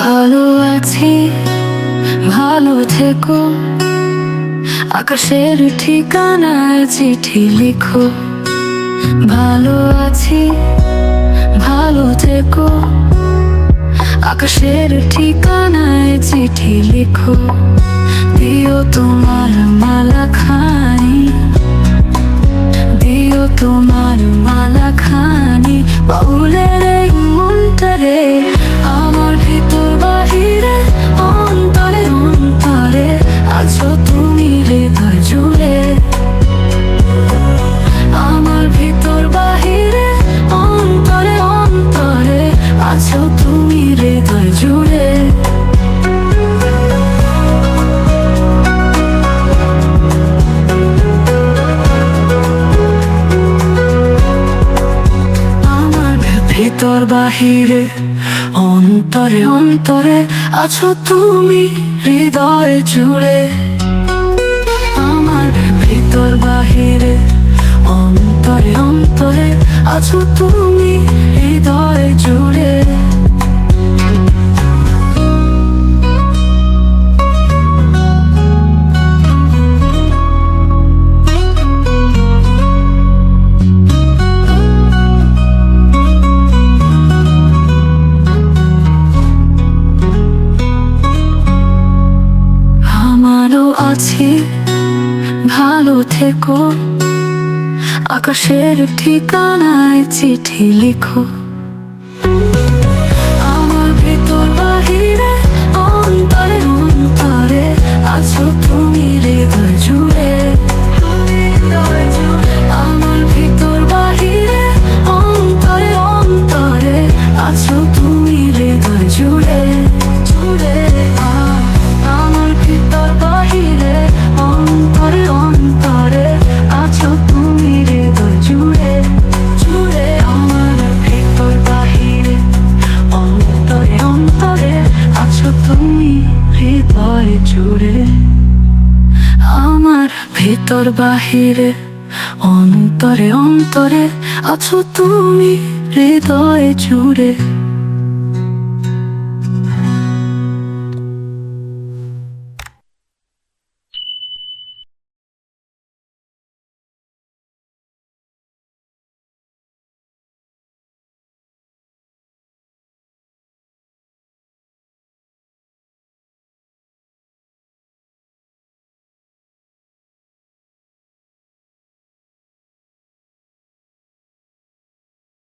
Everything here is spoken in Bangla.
ভালো আছি, ভালো থেকো। আকাশের ঠিকানায় চিঠি লিখো। ভালো আছি, ভালো থেকো। আকাশের ঠিকানায় চিঠি লিখো। দিও তোমার মালা খানি, দিও তোমার মালা খানি। বাউলের এই মনটারে, আমার ভিতর বাহিরে, অন্তরে অন্তরে আছো তুমি হৃদয় জুড়ে। আমার ভিতর বাহিরে, অন্তরে অন্তরে আছো তুমি হৃদয় জুড়ে। ভিতর বাহিরে, অন্তরে অন্তরে আছো তুমি হৃদয় জুড়ে। আমার ভিতর বাহিরে, অন্তরে অন্তরে আছো তুমি হৃদয় জুড়ে। আছি, ভালো থেকো। আকাশের ঠিকানায় চিঠি লিখো। আমার ভিতর বাহিরে, অন্তরে অন্তরে আছো তুমি হৃদয় জুড়ে। আমার ভিতর বাহিরে, অন্তরে অন্তরে আছো তুমি হৃদয় জুড়ে জুড়ে। আমার ভিতর বাহিরে, অন্তরে অন্তরে আছো তুমি হৃদয় জুড়ে জুড়ে। আমার ভিতর বাহিরে, অন্তরে অন্তরে আছো তুমি হৃদয় জুড়ে। আমার ভিতর বাহিরে, অন্তরে অন্তরে আছো তুমি হৃদয় জুড়ে।